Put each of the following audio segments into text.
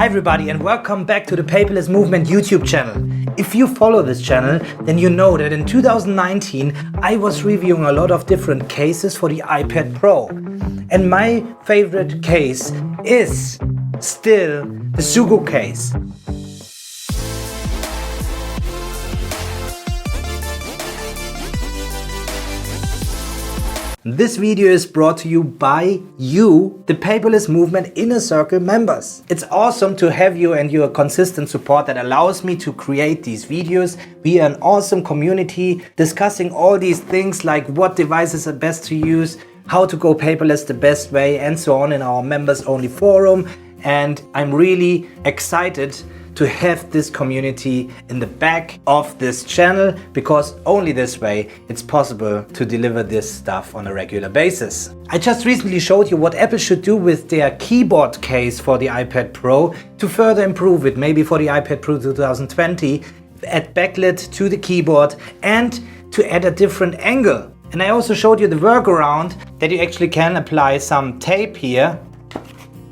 Hi everybody and welcome back to the Paperless Movement YouTube channel. If you follow this channel, then you know that in 2019 I was reviewing a lot of different cases for the iPad Pro. And my favorite case is still the ZUGU case. This video is brought to you by you, the Paperless Movement Inner Circle members. It's awesome to have you and your consistent support that allows me to create these videos. We are an awesome community discussing all these things like what devices are best to use, how to go paperless the best way, and so on in our members only forum. And I'm really excited to have this community in the back of this channel, because only this way it's possible to deliver this stuff on a regular basis. I just recently showed you what Apple should do with their keyboard case for the iPad Pro to further improve it, maybe for the iPad Pro 2020, add backlit to the keyboard and to add a different angle. And I also showed you the workaround that you actually can apply some tape here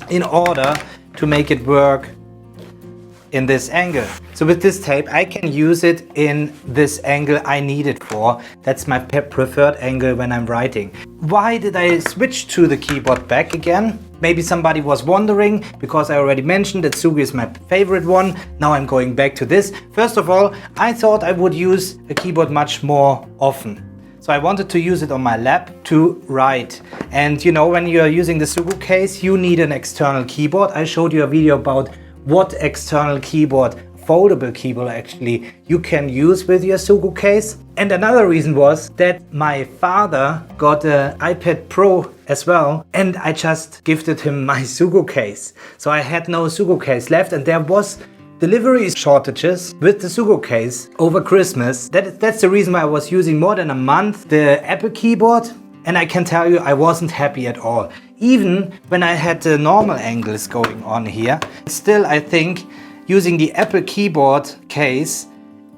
in order to make it work in this angle. So with this tape I can use it in this angle I need it for. That's my preferred angle when I'm writing. Why did I switch to the keyboard back again? Maybe somebody was wondering, because I already mentioned that ZUGU is my favorite one. Now I'm going back to this. First of all, I thought I would use a keyboard much more often. So I wanted to use it on my lap to write. And you know, when you're using the ZUGU case, you need an external keyboard. I showed you a video about what external keyboard, foldable keyboard actually, you can use with your ZUGU case. And another reason was that my father got an iPad Pro as well, and I just gifted him my ZUGU case. So I had no ZUGU case left, and there was delivery shortages with the ZUGU case over Christmas. That's the reason why I was using more than a month the Apple keyboard, and I can tell you I wasn't happy at all. Even when I had the normal angles going on here, still I think using the Apple keyboard case,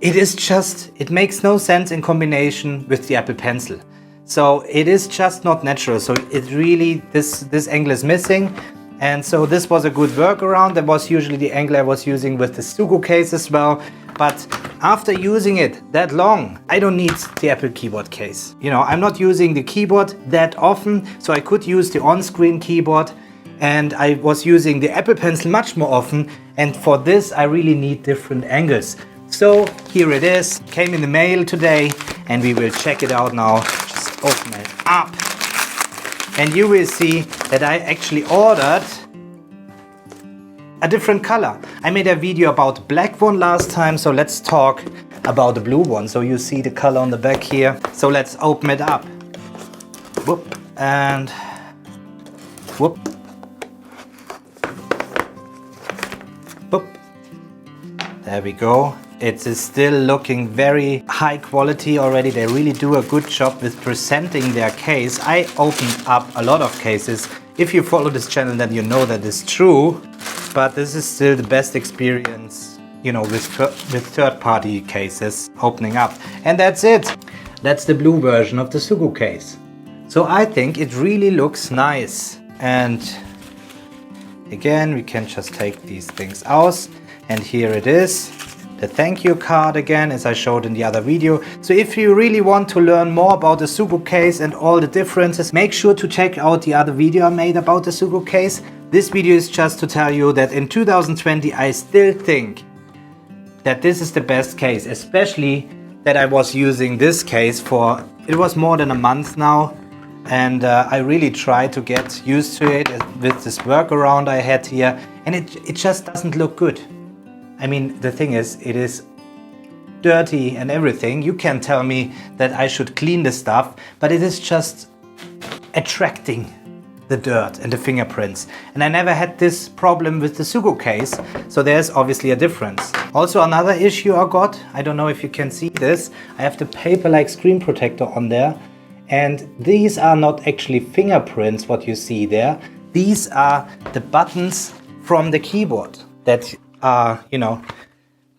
it makes no sense in combination with the Apple Pencil. So it is just not natural. So it really, this angle is missing. And so this was a good workaround. That was usually the angle I was using with the ZUGU case as well. But after using it that long, I don't need the Apple keyboard case. You know, I'm not using the keyboard that often, so I could use the on-screen keyboard, and I was using the Apple Pencil much more often. And for this, I really need different angles. So here it is, came in the mail today, and we will check it out now. Just open it up. And you will see that I actually ordered a different color. I made a video about the black one last time, so let's talk about the blue one. So you see the color on the back here. So let's open it up. Whoop, and whoop. Whoop. There we go. It is still looking very high quality already. They really do a good job with presenting their case. I opened up a lot of cases. If you follow this channel, then you know that is true. But this is still the best experience, you know, with third-party cases opening up. And that's it. That's the blue version of the ZUGU case. So I think it really looks nice. And again, we can just take these things out. And here it is. The thank you card again, as I showed in the other video. So if you really want to learn more about the ZUGU case and all the differences, make sure to check out the other video I made about the ZUGU case. This video is just to tell you that in 2020 I still think that this is the best case, especially that I was using this case for, it was more than a month now, and I really tried to get used to it with this workaround I had here, and it just doesn't look good. I mean, the thing is, it is dirty and everything. You can tell me that I should clean the stuff, but it is just attracting the dirt and the fingerprints. And I never had this problem with the ZUGU case, so there's obviously a difference. Also another issue I got, I don't know if you can see this, I have the paper-like screen protector on there, and these are not actually fingerprints, what you see there. These are the buttons from the keyboard that are, you know,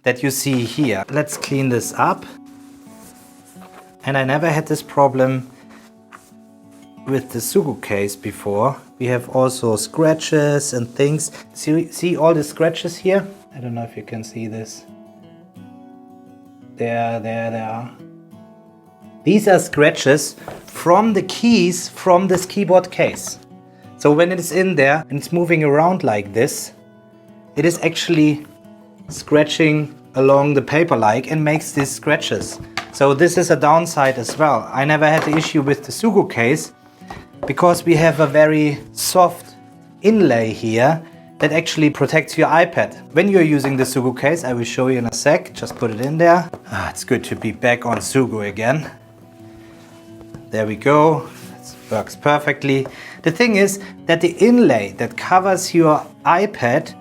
that you see here. Let's clean this up. And I never had this problem with the ZUGU case before. We have also scratches and things. See all the scratches here? I don't know if you can see this. There. These are scratches from the keys from this keyboard case. So when it is in there and it's moving around like this, it is actually scratching along the paper like and makes these scratches. So this is a downside as well. I never had the issue with the ZUGU case because we have a very soft inlay here that actually protects your iPad. When you're using the ZUGU case, I will show you in a sec, just put it in there. It's good to be back on ZUGU again. There we go, it works perfectly. The thing is that the inlay that covers your iPad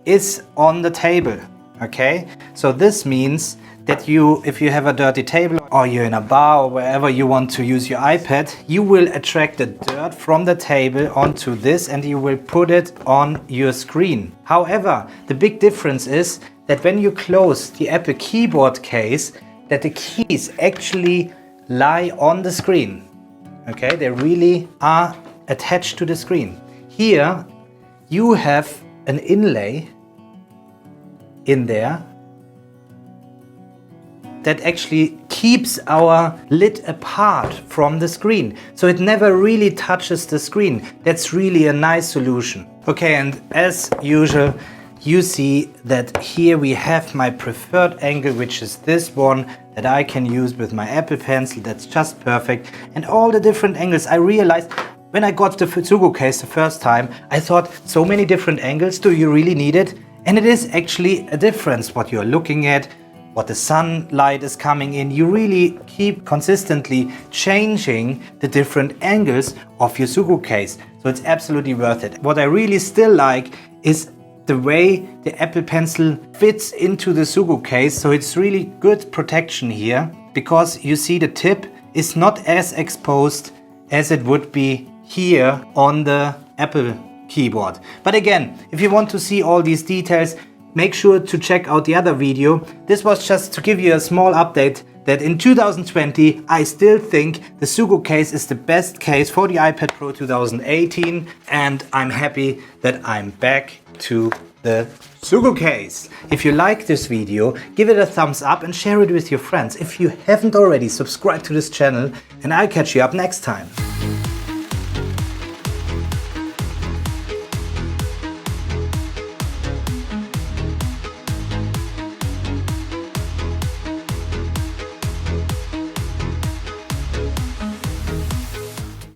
is on the table, okay? So this means that if you have a dirty table or you're in a bar or wherever you want to use your iPad, you will attract the dirt from the table onto this and you will put it on your screen. However, the big difference is that when you close the Apple keyboard case, that the keys actually lie on the screen. Okay, they really are attached to the screen. Here you have an inlay in there that actually keeps our lid apart from the screen. So it never really touches the screen. That's really a nice solution. Okay, and as usual, you see that here we have my preferred angle, which is this one that I can use with my Apple Pencil. That's just perfect. And all the different angles, I realized when I got the ZUGU case the first time, I thought, so many different angles, do you really need it? And it is actually a difference what you're looking at, what the sunlight is coming in. You really keep consistently changing the different angles of your ZUGU case. So it's absolutely worth it. What I really still like is the way the Apple Pencil fits into the ZUGU case. So it's really good protection here because you see the tip is not as exposed as it would be here on the Apple keyboard. But again, if you want to see all these details, make sure to check out the other video. This was just to give you a small update that in 2020, I still think the ZUGU case is the best case for the iPad Pro 2018. And I'm happy that I'm back to the ZUGU case. If you like this video, give it a thumbs up and share it with your friends. If you haven't already, subscribe to this channel and I'll catch you up next time.